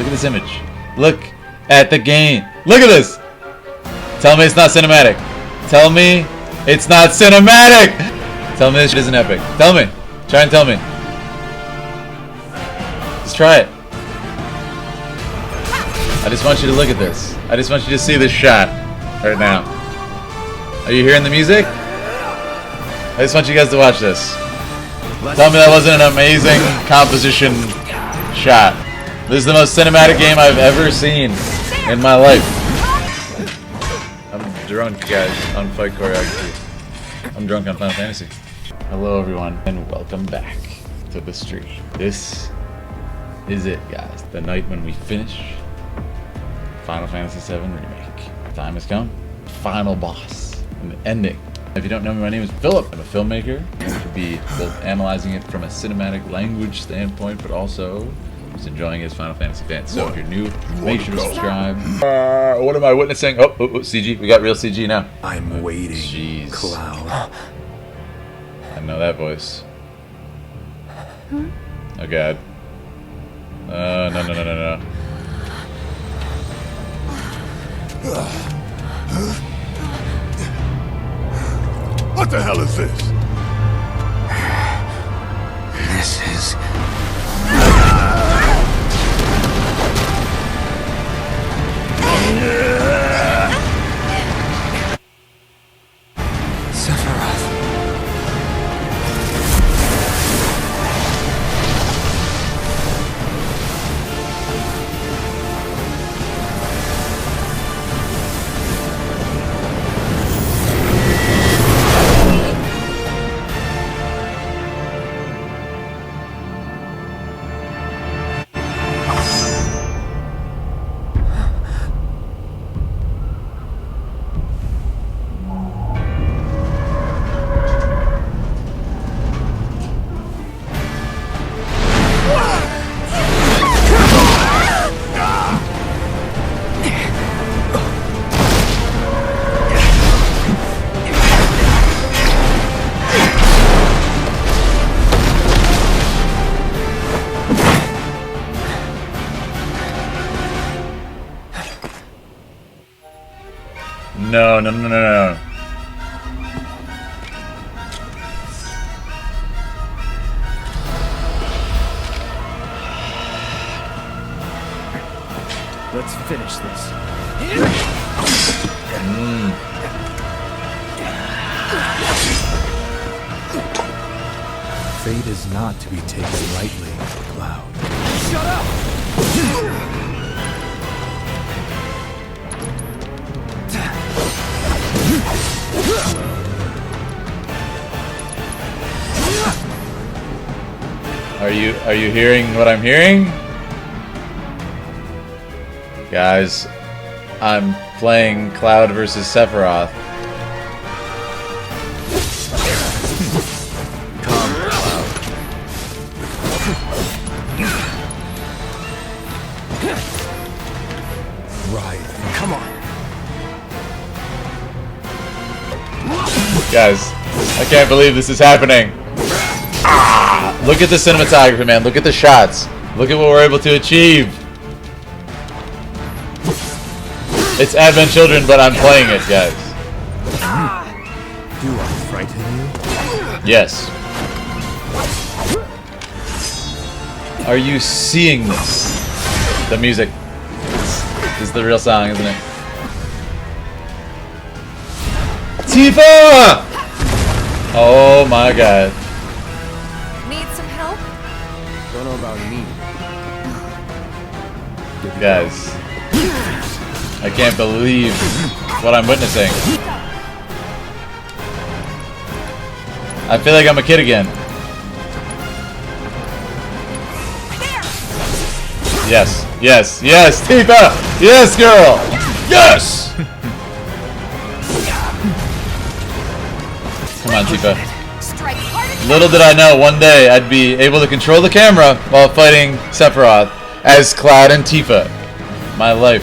Look at this image. Look at the game. Look at this. Tell me it's not cinematic. Tell me it's not cinematic. Tell me this shit isn't epic. Tell me. Try and tell me. Just try it. I just want you to look at this. I just want you to see this shot right now. Are you hearing the music? I just want you guys to watch this. Tell me that wasn't an amazing composition shot. This is the most cinematic game I've ever seen in my life. I'm drunk, guys, on fight choreography. I'm drunk on Final Fantasy. Hello, everyone, and welcome back to the stream. This is it, guys. The night when we finish Final Fantasy VII Remake. Time has come. Final boss. And the ending. If you don't know me, my name is Philip. I'm a filmmaker. I'm going to be both analyzing it from a cinematic language standpoint, but also just enjoying it as Final Fantasy fans. So if you're new, make sure to subscribe. What am I witnessing? Oh, CG. We got real CG now. I'm waiting, Jeez. Cloud. I know that voice. Oh god. No. What the hell is this? This is... Sephiroth. No. Let's finish this. Fate is not to be taken lightly, Cloud. Shut up! Are you hearing what I'm hearing? Guys, I'm playing Cloud versus Sephiroth. Come, Cloud. Right. Come on. Guys, I can't believe this is happening. Look at the cinematography, man. Look at the shots. Look at what we're able to achieve. It's Advent Children, but I'm playing it, guys. Do I frighten you? Yes. Are you seeing this? The music. This is the real song, isn't it? Tifa! Oh my god. Need some help? Don't know about me. Guys, I can't believe what I'm witnessing. I feel like I'm a kid again. Yes, Tifa! Yes, girl! Yes! Come on, Tifa. Little did I know one day I'd be able to control the camera while fighting Sephiroth as Cloud and Tifa. My life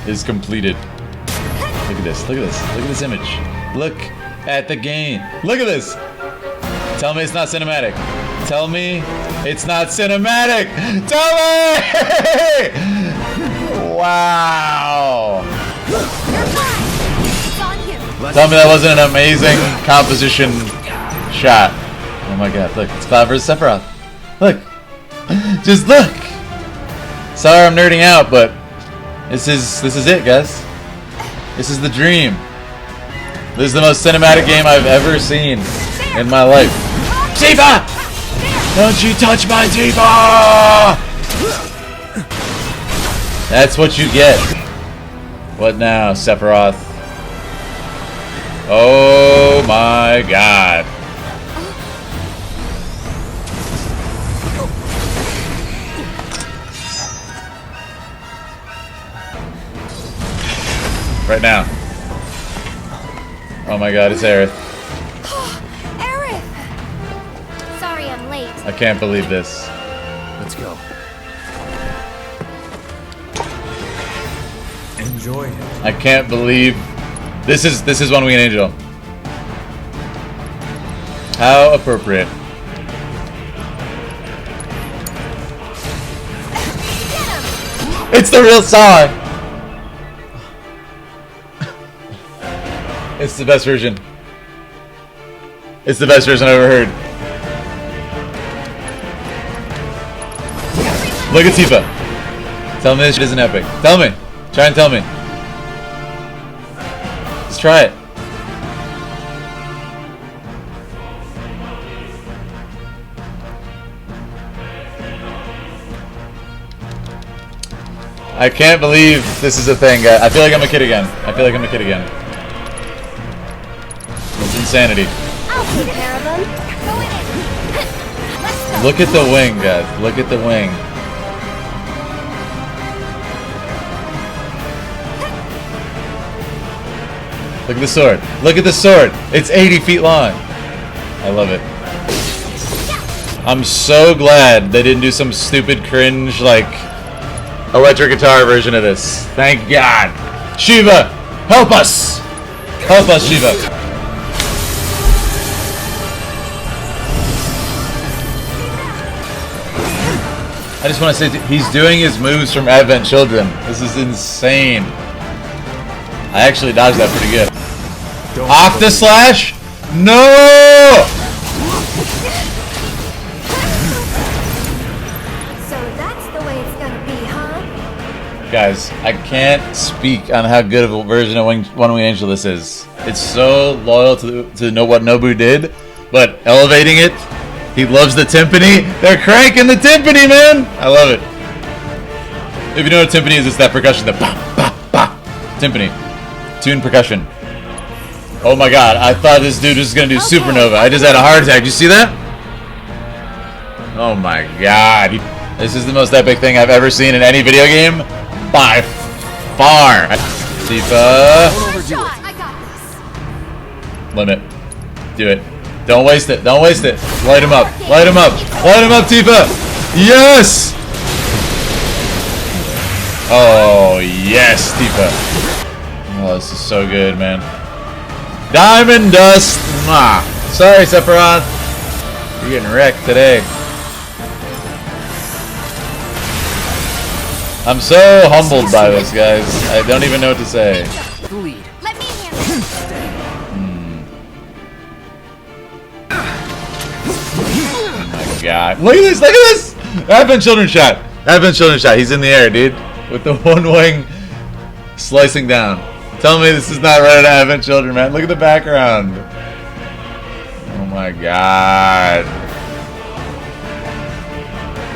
is completed. Look at this, look at this, look at this image. Look at the game. Look at this! Tell me it's not cinematic. Tell me it's not cinematic! Tell me! Tell me that wasn't an amazing composition shot. Oh my god, look, it's Cloud versus Sephiroth. Look. Just look. Sorry I'm nerding out, but this is it, guys. This is the dream. This is the most cinematic game I've ever seen in my life. Tifa! Don't you touch my Tifa! That's what you get. What now, Sephiroth? Oh my god. Right now. Oh my god, it's Aerith. Aerith! Sorry I'm late. I can't believe this. Let's go. Enjoy it. I can't believe this is One Winged Angel. How appropriate. It's the real song. It's the best version. It's the best version I've ever heard. Look at Tifa. Tell me this shit isn't epic. Tell me. Try and tell me. Let's try it. I can't believe this is a thing, guys. I feel like I'm a kid again. I feel like I'm a kid again. It's insanity. I'll take care of them. Go in. Let's go. Look at the wing, guys. Look at the wing. Look at the sword. Look at the sword. It's 80 feet long. I love it. I'm so glad they didn't do some stupid cringe, like, electric guitar version of this. Thank God. Shiva, help us. Help us, Shiva. I just want to say, he's doing his moves from Advent Children. This is insane. I actually dodged that pretty good. Octaslash? No! So that's the way it's gonna be, huh? Guys, I can't speak on how good of a version of One Winged Angel this is. It's so loyal to know what Nobu did, but elevating it. He loves the timpani. They're cranking the timpani, man! I love it. If you know what timpani is, it's that percussion, the ba ba ba timpani. Tune percussion. Oh my god, I thought this dude was gonna do Supernova. I just had a heart attack. Did you see that? Oh my god. This is the most epic thing I've ever seen in any video game. By far. Tifa. Shot. I got this. Limit. Do it. Don't waste it. Don't waste it. Light him up. Light him up. Light him up, Tifa. Yes! Oh, yes, Tifa. Oh, this is so good, man. Diamond Dust. Mwah. Sorry, Sephiroth. You're getting wrecked today. I'm so humbled by this, guys. I don't even know what to say. The lead. Let me handle it. Oh my god. Look at this. Look at this. Advent Children shot. Advent Children shot. He's in the air, dude. With the one wing slicing down. Tell me this is not right at Advent Children, man. Look at the background. Oh my god.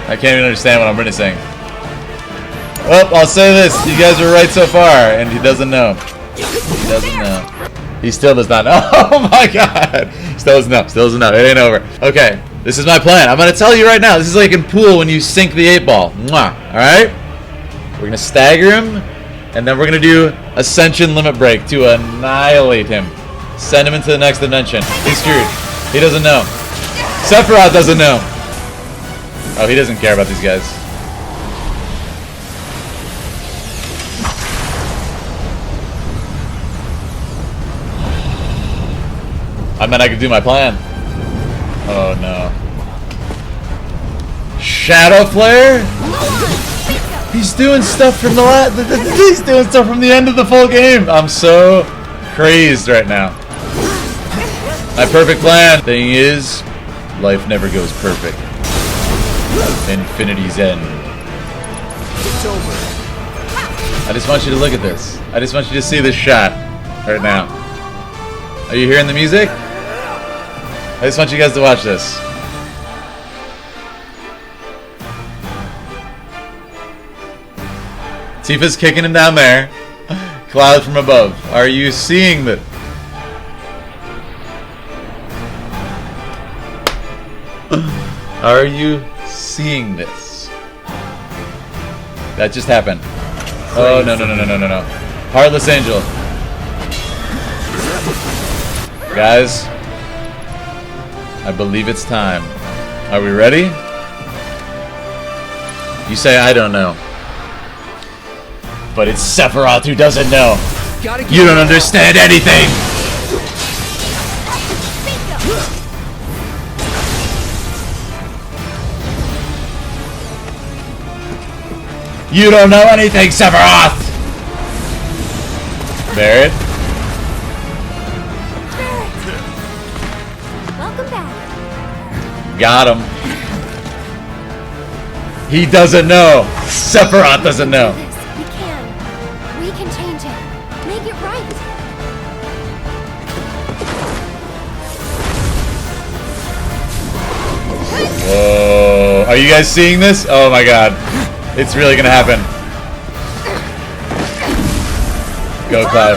I can't even understand what I'm witnessing. Well, I'll say this. You guys are right so far, and he doesn't know. He doesn't know. He still does not know. Oh my god. Still doesn't know. Still doesn't know. It ain't over. Okay. This is my plan. I'm going to tell you right now. This is like in pool when you sink the 8-ball. Mwah. Alright? We're going to stagger him, and then we're going to do Ascension Limit Break to annihilate him. Send him into the next dimension. He's screwed. He doesn't know. Sephiroth doesn't know. Oh, he doesn't care about these guys. I meant I could do my plan. Oh no. Shadow Flare? He's doing stuff from the he's doing stuff from the end of the full game. I'm so crazed right now. My perfect plan. Thing is, life never goes perfect. Infinity's end. It's over. I just want you to look at this. I just want you to see this shot right now. Are you hearing the music? I just want you guys to watch this. Tifa's kicking him down there. Cloud from above. Are you seeing the... Are you seeing this? That just happened. Oh, no, no, no, no, no, no, no. Heartless Angel. Guys, I believe it's time. Are we ready? You say I don't know. But it's Sephiroth who doesn't know. You don't understand anything! You don't know anything, Sephiroth! Barret? Welcome back. Got him. He doesn't know. Sephiroth doesn't know. We can. We can change it. Make it right. Whoa. Are you guys seeing this? Oh my god. It's really gonna happen. Go, Cloud.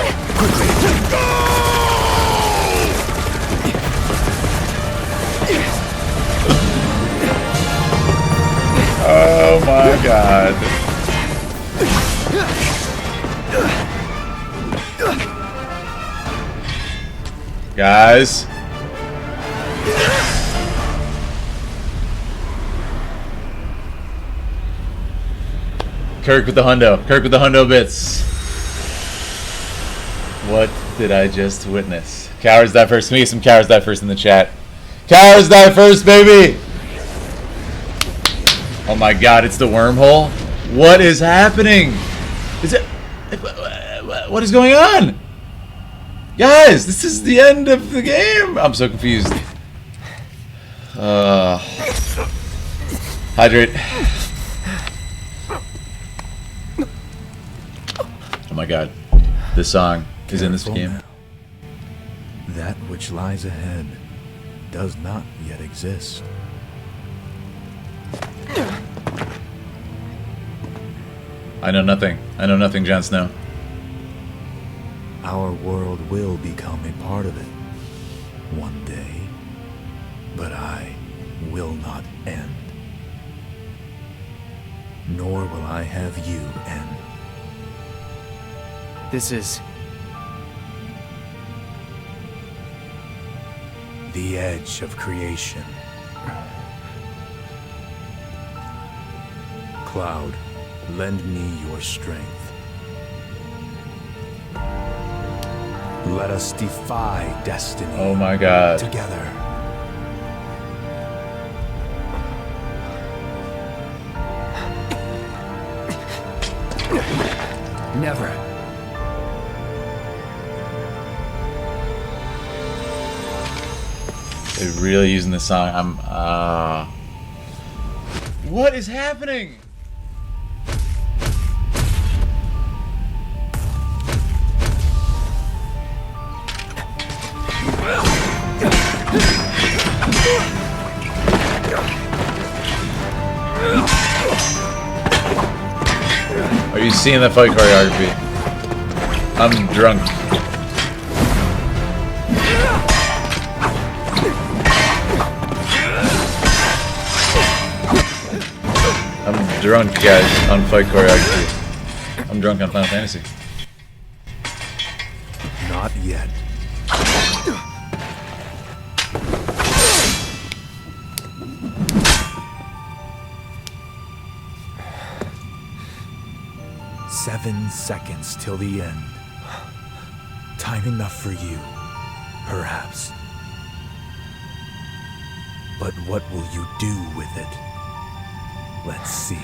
Oh my god. Guys. Kirk with the hundo. Kirk with the hundo bits. What did I just witness? Cowards die first. Let me get some cowards die first in the chat. Cowards die first, baby! Oh my god, it's the wormhole? What is happening? Is it... What is going on? Guys, this is the end of the game! I'm so confused. Hydrate. Oh my god. This song is in this game. Now. That which lies ahead does not yet exist. I know nothing. I know nothing, Jon Snow. Our world will become a part of it one day, but I will not end. Nor will I have you end. This is... The edge of creation. Cloud, lend me your strength. Let us defy destiny. Oh my god. Together. Never. They're really using this song. What is happening? Are you seeing the fight choreography? I'm drunk. I'm drunk, guys, on fight choreography. I'm drunk on Final Fantasy. Not yet. "7 seconds till the end. Time enough for you, perhaps. But what will you do with it? Let's see."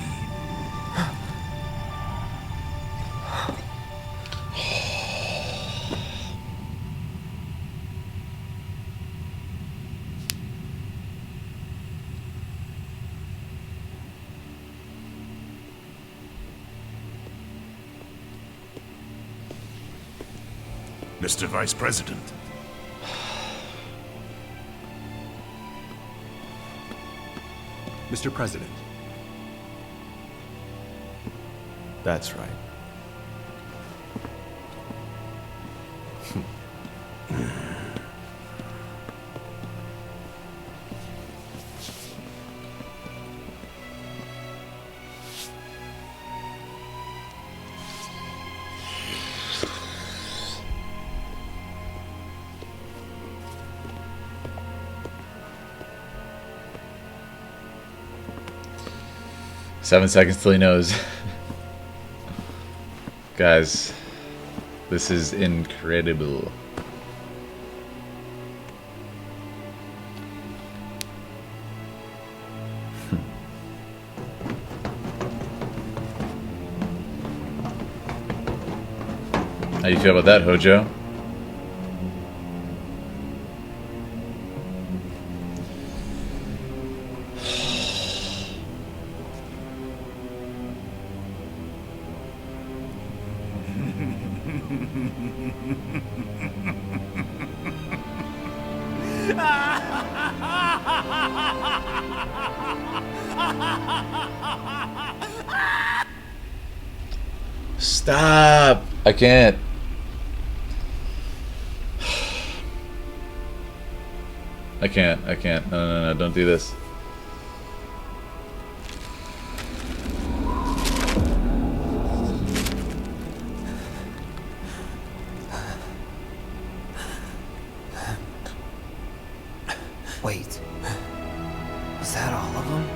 Mr. Vice President. Mr. President. That's right. Seven seconds till he knows. Guys, this is incredible. How do you feel about that, Hojo? Stop! I can't. I can't. No, don't do this. Wait. Was that all of them?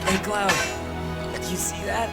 Hey, Cloud. Did you see that?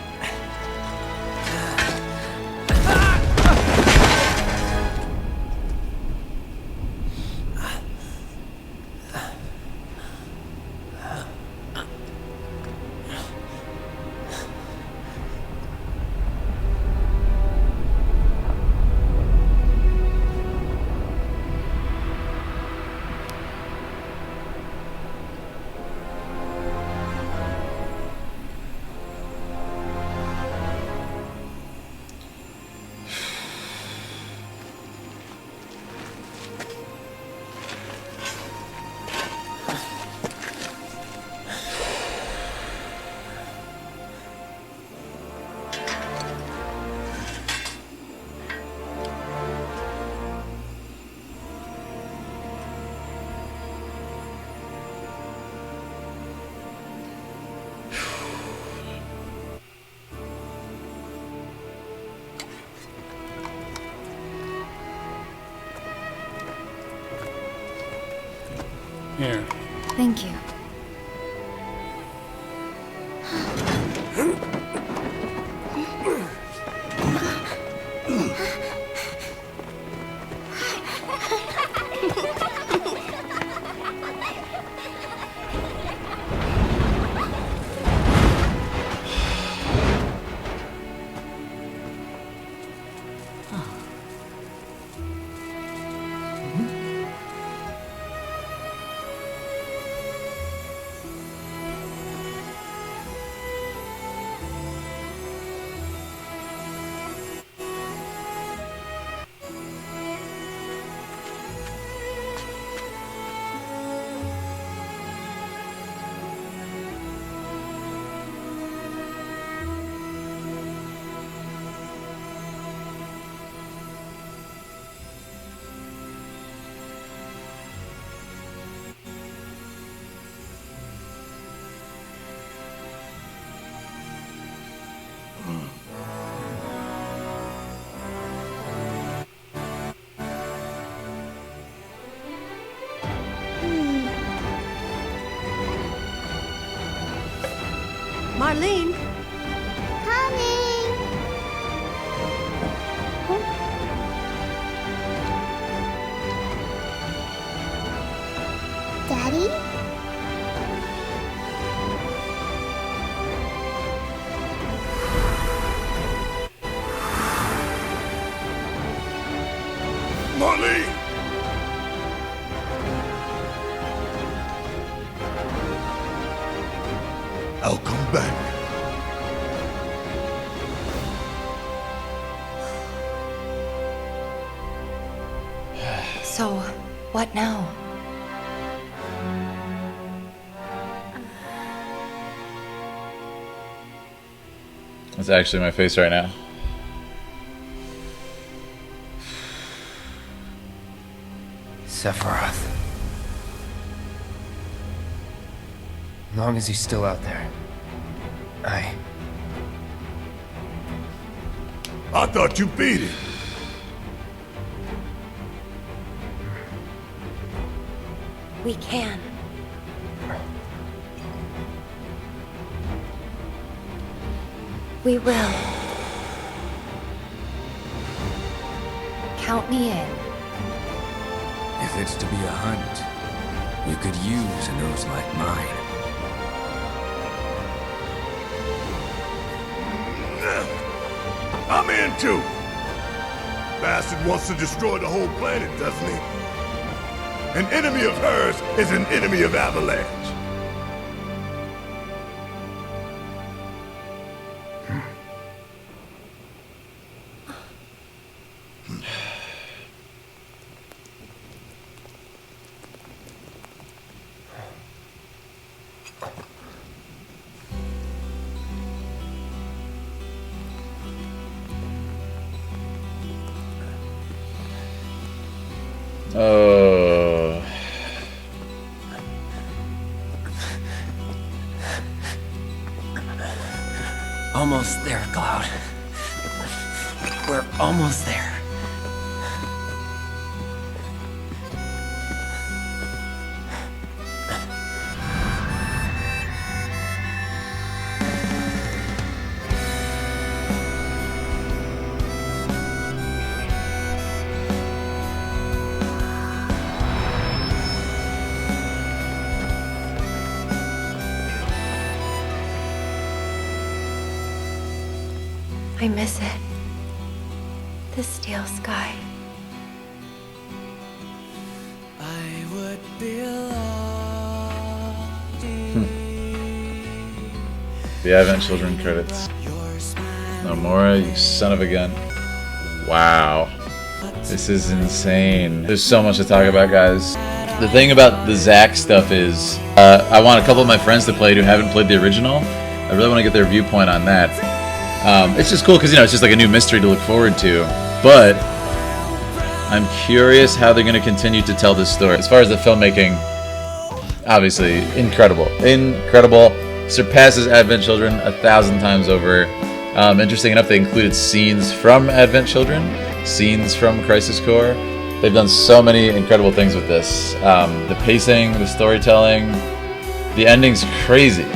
Here. Thank you. Marlene? Coming! Daddy? So, what now? That's actually my face right now. Sephiroth. As long as he's still out there, I thought you beat him. We can. We will. Count me in. If it's to be a hunt, you could use a nose like mine. I'm in too. Bastard wants to destroy the whole planet, doesn't he? An enemy of hers is an enemy of Avalanche. Oh. almost there, Cloud. We're almost there. I miss it. The steel sky. I would be The Advent Children credits. Nomura, you son of a gun. Wow. This is insane. There's so much to talk about, guys. The thing about the Zack stuff is, I want a couple of my friends to play it who haven't played the original. I really want to get their viewpoint on that. It's just cool because, you know, it's just like a new mystery to look forward to. But I'm curious how they're going to continue to tell this story. As far as the filmmaking, obviously, incredible. Incredible. Surpasses Advent Children 1,000 times over. Interesting enough, they included scenes from Advent Children, scenes from Crisis Core. They've done so many incredible things with this. The pacing, the storytelling, the ending's crazy.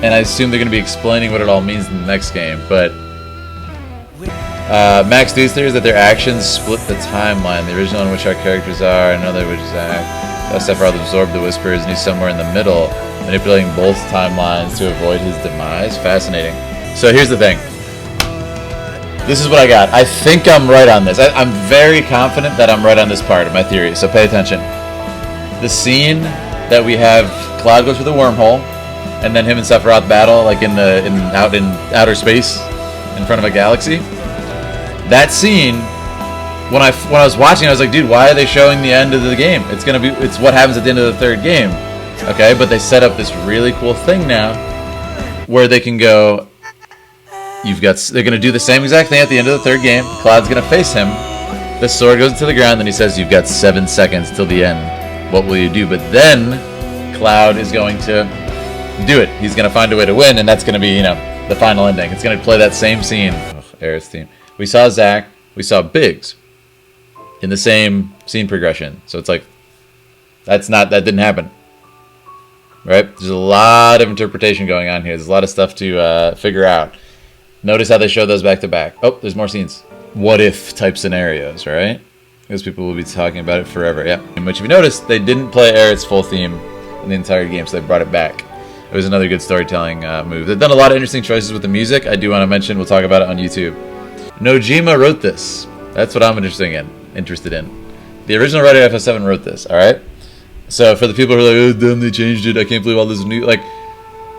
And I assume they're going to be explaining what it all means in the next game. But Max Dude's theory is that their actions split the timeline. The original in which our characters are, another which is act. Sephiroth absorbed the Whispers, and he's somewhere in the middle, manipulating both timelines to avoid his demise. Fascinating. So here's the thing. This is what I got. I think I'm right on this. I'm very confident that I'm right on this part of my theory, so pay attention. The scene that we have Cloud go through the wormhole, and then him and Sephiroth battle like out in outer space in front of a galaxy. That scene, when I was watching, I was like, dude, why are they showing the end of the game? It's what happens at the end of the third game. Okay, but they set up this really cool thing now where they can go, they're gonna do the same exact thing at the end of the third game. Cloud's gonna face him. The sword goes into the ground, and he says, you've got 7 seconds till the end. What will you do? But then Cloud is going to do it. He's gonna find a way to win, and that's gonna be, you know, the final ending. It's gonna play that same scene. Aerith's theme. We saw Zack, we saw Biggs in the same scene progression. So it's like that didn't happen. Right? There's a lot of interpretation going on here. There's a lot of stuff to figure out. Notice how they show those back to back. Oh, there's more scenes. What if type scenarios, right? Because people will be talking about it forever. Yeah. In which, if you notice, they didn't play Aerith's full theme in the entire game, so they brought it back. It was another good storytelling move. They've done a lot of interesting choices with the music. I do want to mention, we'll talk about it on YouTube. Nojima wrote this. That's what I'm interested in. The original writer of FF7 wrote this, alright? So for the people who are like, oh, damn, they changed it, I can't believe all this new... Like,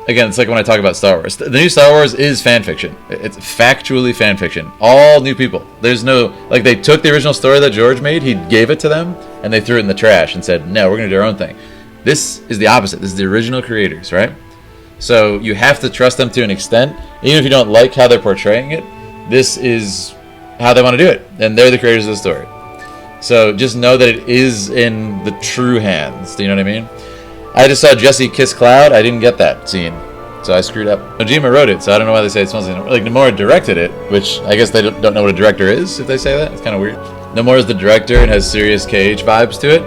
again, it's like when I talk about Star Wars. The new Star Wars is fan fiction. It's factually fan fiction. All new people. There's no... Like, they took the original story that George made, he gave it to them, and they threw it in the trash and said, no, we're going to do our own thing. This is the opposite. This is the original creators, right? So you have to trust them to an extent. Even if you don't like how they're portraying it, this is how they want to do it. And they're the creators of the story. So just know that it is in the true hands. Do you know what I mean? I just saw Jesse kiss Cloud. I didn't get that scene. So I screwed up. Nojima wrote it, so I don't know why they say it smells like Nomura directed it, which I guess they don't know what a director is if they say that. It's kind of weird. Nomura's the director and has serious Cage vibes to it.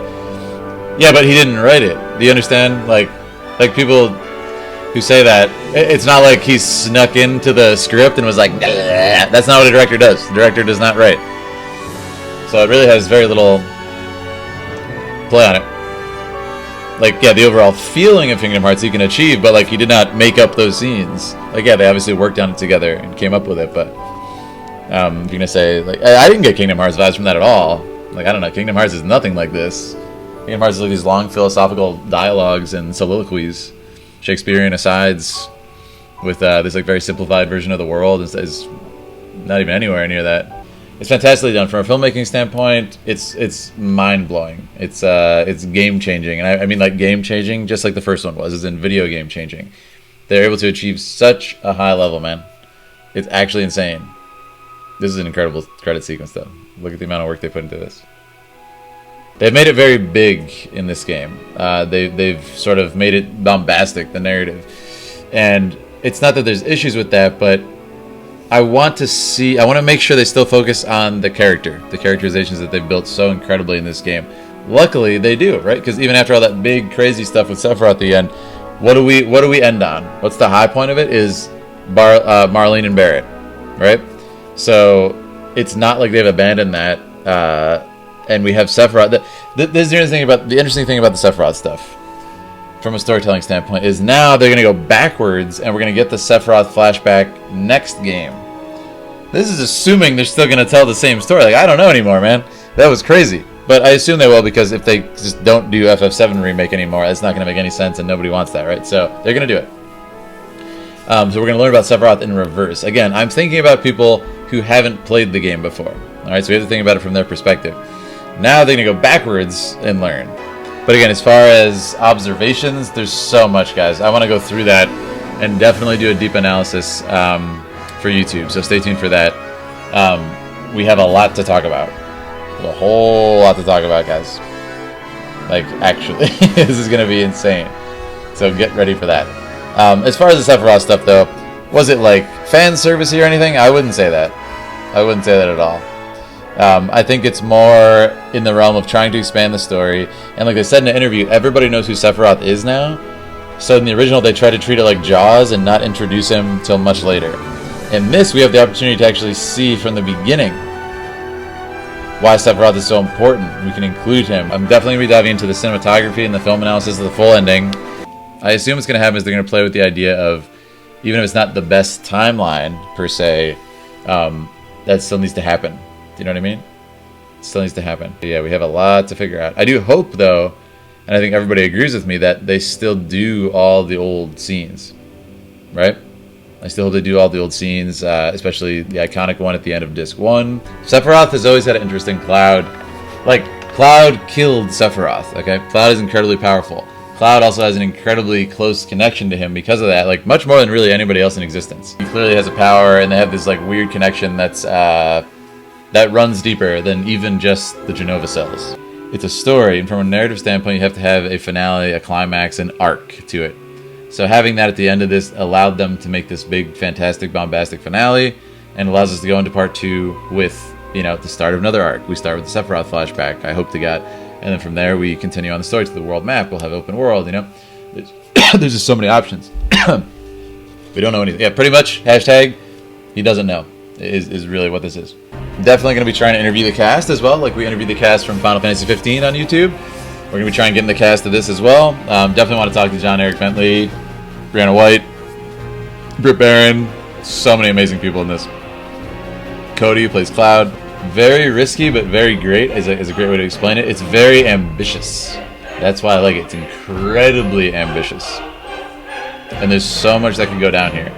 Yeah, but he didn't write it. Do you understand? Like people who say that, it's not like he snuck into the script and was like, nah. That's not what a director does. The director does not write. So it really has very little play on it. Like, yeah, the overall feeling of Kingdom Hearts he can achieve, but like he did not make up those scenes. Like, yeah, they obviously worked on it together and came up with it, but if you're gonna say, like, I didn't get Kingdom Hearts vibes from that at all. Like, I don't know, Kingdom Hearts is nothing like this. Kingdom Hearts is like these long philosophical dialogues and soliloquies, Shakespearean asides, with this like very simplified version of the world. Is not even anywhere near that. It's fantastically done from a filmmaking standpoint. It's mind blowing. It's game changing, and I mean like game changing, just like the first one was. It's in video game changing. They're able to achieve such a high level, man. It's actually insane. This is an incredible credit sequence, though. Look at the amount of work they put into this. They've made it very big in this game. They've sort of made it bombastic, the narrative, and it's not that there's issues with that, but I want to make sure they still focus on the characterizations that they've built so incredibly in this game. Luckily, they do, right? Because even after all that big, crazy stuff with Sephiroth at the end, what do we end on? What's the high point of it? Is Marlene and Barrett, right? So it's not like they've abandoned that, and we have Sephiroth. The interesting thing about the Sephiroth stuff, from a storytelling standpoint, is now they're going to go backwards, and we're going to get the Sephiroth flashback next game. This is assuming they're still going to tell the same story. Like, I don't know anymore, man. That was crazy. But I assume they will, because if they just don't do FF7 Remake anymore, it's not going to make any sense, and nobody wants that, right? So they're going to do it. So we're going to learn about Sephiroth in reverse. Again, I'm thinking about people who haven't played the game before. All right, so we have to think about it from their perspective. Now they're going to go backwards and learn. But again, as far as observations, there's so much, guys. I want to go through that and definitely do a deep analysis for YouTube, so stay tuned for that. We have a lot to talk about. A whole lot to talk about, guys. Like, actually, this is going to be insane. So get ready for that. As far as the Sephiroth stuff, though, was it like fan service or anything? I wouldn't say that. I wouldn't say that at all. I think it's more in the realm of trying to expand the story. And like I said in an interview, everybody knows who Sephiroth is now. So in the original, they tried to treat it like Jaws and not introduce him till much later. In this, we have the opportunity to actually see from the beginning why Sephiroth is so important. We can include him. I'm definitely going to be diving into the cinematography and the film analysis of the full ending. I assume what's going to happen is they're going to play with the idea of, even if it's not the best timeline, per se, that still needs to happen. Do you know what I mean? It still needs to happen. But yeah, we have a lot to figure out. I do hope, though, and I think everybody agrees with me, that they still do all the old scenes. Right? I still hope they do all the old scenes, especially the iconic one at the end of Disc 1. Sephiroth has always had an interesting Cloud. Like, Cloud killed Sephiroth, okay? Cloud is incredibly powerful. Cloud also has an incredibly close connection to him because of that, like, much more than really anybody else in existence. He clearly has a power, and they have this, like, weird connection that's, that runs deeper than even just the Genova cells. It's a story, and from a narrative standpoint, you have to have a finale, a climax, an arc to it. So having that at the end of this allowed them to make this big, fantastic, bombastic finale, and allows us to go into part 2 with, you know, the start of another arc. We start with the Sephiroth flashback, I hope to God, and then from there we continue on the story to the world map. We'll have open world, you know. There's just so many options. We don't know anything. Yeah, pretty much, hashtag, he doesn't know, is really what this is. Definitely going to be trying to interview the cast as well, like we interviewed the cast from Final Fantasy 15 on YouTube. We're going to be trying to get in the cast of this as well. Definitely want to talk to John Eric Bentley, Brianna White, Britt Barron. So many amazing people in this. Cody, who plays Cloud. Very risky, but very great is a great way to explain it. It's very ambitious. That's why I like it. It's incredibly ambitious. And there's so much that can go down here.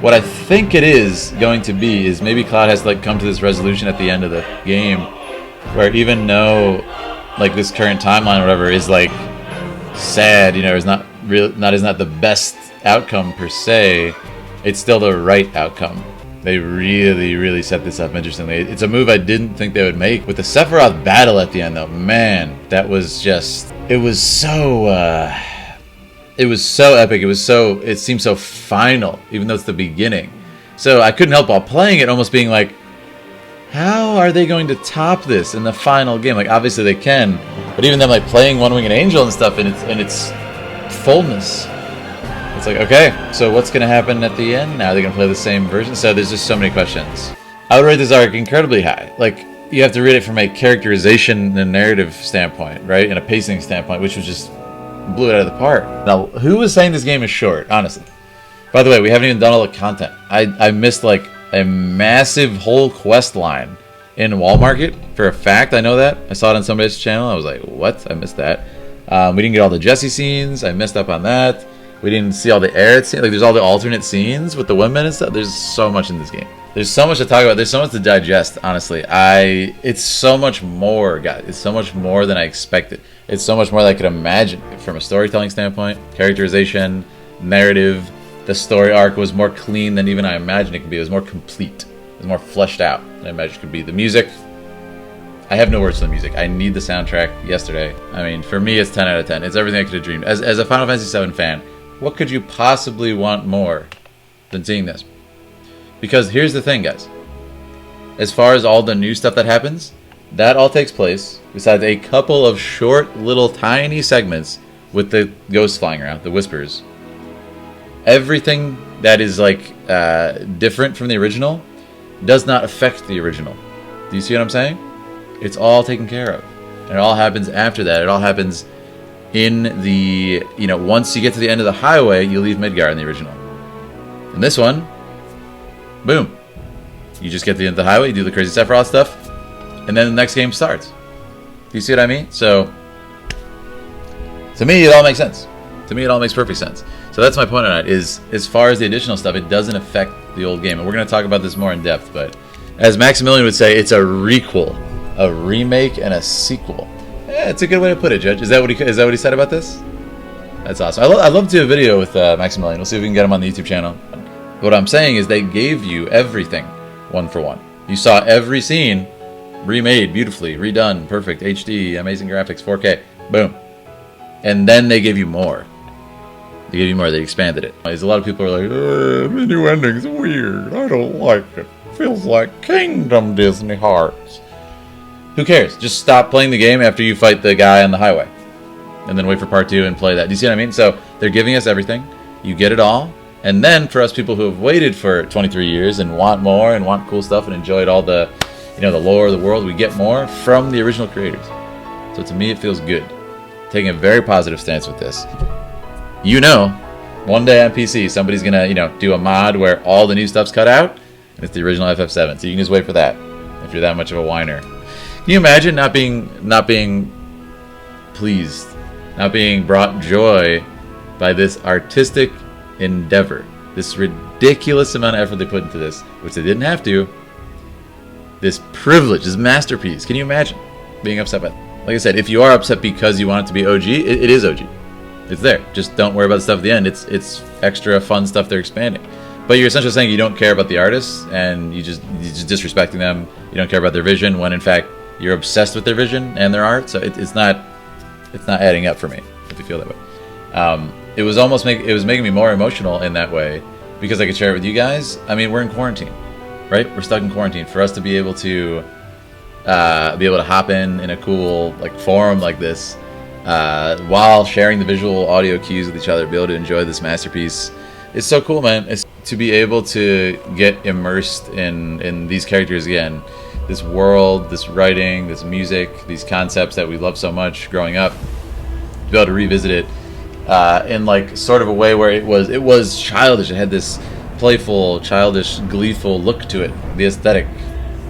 What I think it is going to be is maybe Cloud has to like come to this resolution at the end of the game, where even though like this current timeline or whatever is like sad, you know, is not the best outcome per se, it's still the right outcome. They really set this up interestingly. It's a move I didn't think they would make. With the Sephiroth battle at the end though, man, that was just, it was so epic. It seemed so final, even though it's the beginning. So I couldn't help while playing it almost being like, how are they going to top this in the final game? Like, obviously they can, but even them like playing One Winged Angel and stuff in its fullness, it's like, okay, so what's going to happen at the end now? Are they going to play the same version? So there's just so many questions. I would rate this arc incredibly high. Like, you have to read it from a characterization and narrative standpoint, right? And a pacing standpoint, which was just blew it out of the park. Now, who was saying this game is short, honestly? By the way, we haven't even done all the content. I missed like a massive whole quest line in Wall Market. For a fact, I know that. I saw it on somebody's channel. I was like, what? I missed that. We didn't get all the Jesse scenes. I missed up on that. We didn't see all the Aerith scenes. Like, there's all the alternate scenes with the women and stuff. There's so much in this game. There's so much to talk about. There's so much to digest, honestly. It's so much more, guys. It's so much more than I expected. It's so much more than I could imagine from a storytelling standpoint, characterization, narrative. The story arc was more clean than even I imagined it could be. It was more complete. It was more fleshed out than I imagined it could be. The music, I have no words for the music. I need the soundtrack yesterday. I mean, for me, it's 10 out of 10. It's everything I could have dreamed. As a Final Fantasy VII fan, what could you possibly want more than seeing this? Because here's the thing, guys. As far as all the new stuff that happens, that all takes place besides a couple of short, little, tiny segments with the ghosts flying around, the whispers. Everything that is like different from the original does not affect the original. Do you see what I'm saying? It's all taken care of. And it all happens after that. It all happens in the, you know, once you get to the end of the highway, you leave Midgar in the original. In this one, boom. You just get to the end of the highway, you do the crazy Sephiroth stuff, and then the next game starts. Do you see what I mean? So, to me, it all makes sense. To me, it all makes perfect sense. So that's my point on it, is as far as the additional stuff, it doesn't affect the old game. And we're going to talk about this more in depth, but as Maximilian would say, it's a requel, a remake, and a sequel. Yeah, it's a good way to put it, Judge. Is that what he said about this? That's awesome. I'd love to do a video with Maximilian. We'll see if we can get him on the YouTube channel. What I'm saying is they gave you everything one for one. You saw every scene remade beautifully, redone, perfect, HD, amazing graphics, 4K, boom. And then they gave you more. They gave you more. They expanded it. There's a lot of people are like, the new ending's weird. I don't like it. Feels like Kingdom Disney Hearts. Who cares? Just stop playing the game after you fight the guy on the highway. And then wait for part 2 and play that. Do you see what I mean? So they're giving us everything. You get it all. And then for us people who have waited for 23 years and want more and want cool stuff and enjoyed all the, you know, the lore of the world, we get more from the original creators. So to me, it feels good. Taking a very positive stance with this. You know, one day on PC, somebody's gonna, you know, do a mod where all the new stuff's cut out, and it's the original FF7. So you can just wait for that if you're that much of a whiner. Can you imagine not being pleased, not being brought joy by this artistic endeavor, this ridiculous amount of effort they put into this, which they didn't have to, this privilege, this masterpiece? Can you imagine being upset by it? Like I said, if you are upset because you want it to be OG, it is OG. It's there. Just don't worry about the stuff at the end. It's extra fun stuff they're expanding. But you're essentially saying you don't care about the artists and you're just disrespecting them. You don't care about their vision when in fact you're obsessed with their vision and their art. So it's not adding up for me if you feel that way. It was making me more emotional in that way because I could share it with you guys. I mean, we're in quarantine, right? We're stuck in quarantine. For us to be able to hop in a cool like forum like this while sharing the visual audio cues with each other, be able to enjoy this masterpiece. It's so cool, man. It's to be able to get immersed in these characters again, this world, this writing, this music, these concepts that we love so much growing up, to be able to revisit it in like sort of a way where it was childish. It had this playful, childish, gleeful look to it. The aesthetic,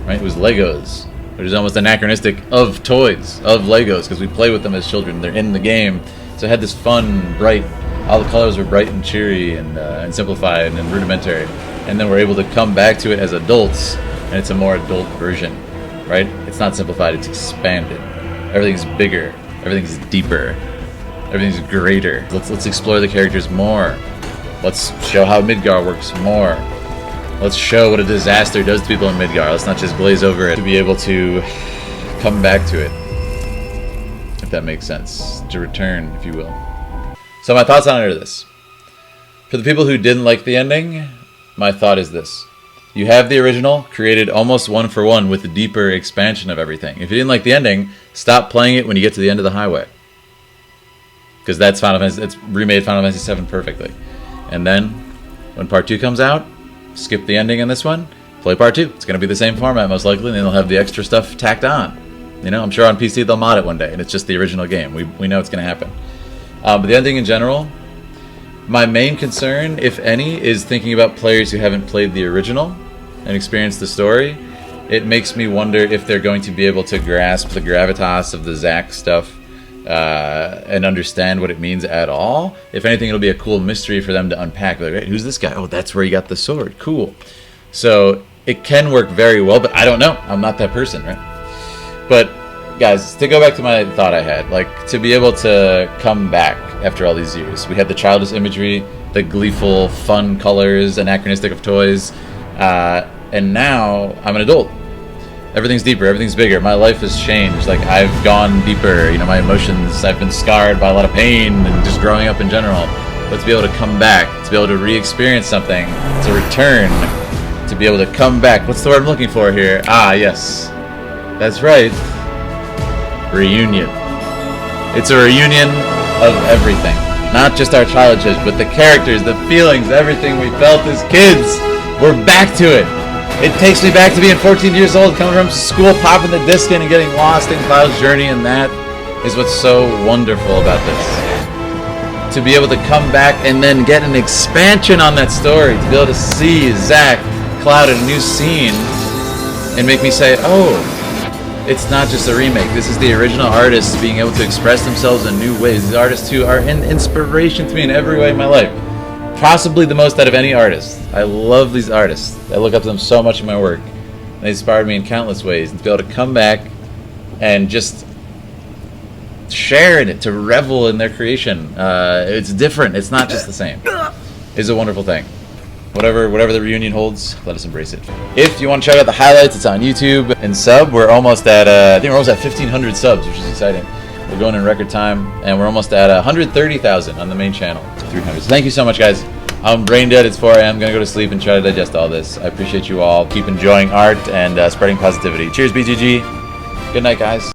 right? It was Legos, which is almost anachronistic of toys, of Legos, because we play with them as children. They're in the game. So it had this fun, bright, all the colors were bright and cheery and simplified and rudimentary. And then we're able to come back to it as adults, and it's a more adult version, right? It's not simplified, it's expanded. Everything's bigger. Everything's deeper. Everything's greater. Let's explore the characters more. Let's show how Midgar works more. Let's show what a disaster does to people in Midgar. Let's not just glaze over it. To be able to come back to it. If that makes sense. To return, if you will. So my thoughts on it are this. For the people who didn't like the ending, my thought is this. You have the original, created almost one for one with the deeper expansion of everything. If you didn't like the ending, stop playing it when you get to the end of the highway. Because that's Final Fantasy, it's remade Final Fantasy VII perfectly. And then, when Part 2 comes out, skip the ending in this one, play Part 2. It's going to be the same format most likely, and then they'll have the extra stuff tacked on. You know, I'm sure on PC they'll mod it one day, and it's just the original game. We know it's going to happen. But the ending in general, my main concern, if any, is thinking about players who haven't played the original and experienced the story. It makes me wonder if they're going to be able to grasp the gravitas of the Zack stuff and understand what it means at all. If anything, it'll be a cool mystery for them to unpack. Like, right, who's this guy? Oh, that's where he got the sword. Cool. So it can work very well, but I don't know. I'm not that person, right? But guys, to go back to my thought I had, like, to be able to come back after all these years. We had the childish imagery, the gleeful, fun colors, anachronistic of toys, and now I'm an adult. Everything's deeper, everything's bigger. My life has changed. Like, I've gone deeper. You know, my emotions, I've been scarred by a lot of pain and just growing up in general. But to be able to come back, to be able to re-experience something, to return, to be able to come back. What's the word I'm looking for here? Ah, yes. That's right. Reunion. It's a reunion of everything. Not just our childhood, but the characters, the feelings, everything we felt as kids. We're back to it. It takes me back to being 14 years old, coming from school, popping the disc in and getting lost in Cloud's journey, and that is what's so wonderful about this. To be able to come back and then get an expansion on that story, to be able to see Zack, Cloud in a new scene, and make me say, oh, it's not just a remake. This is the original artists being able to express themselves in new ways. These artists who are an inspiration to me in every way in my life. Possibly the most out of any artist. I love these artists. I look up to them so much in my work. They inspired me in countless ways. And to be able to come back and just share in it, to revel in their creation. It's different. It's not just the same. It's a wonderful thing. Whatever the reunion holds, let us embrace it. If you want to check out the highlights, it's on YouTube. And sub, we're almost at, I think we're almost at 1,500 subs, which is exciting. We're going in record time, and we're almost at 130,000 on the main channel. 300. So thank you so much, guys. I'm brain dead. It's 4 a.m. Gonna go to sleep and try to digest all this. I appreciate you all. Keep enjoying art and spreading positivity. Cheers, BGG. Good night, guys.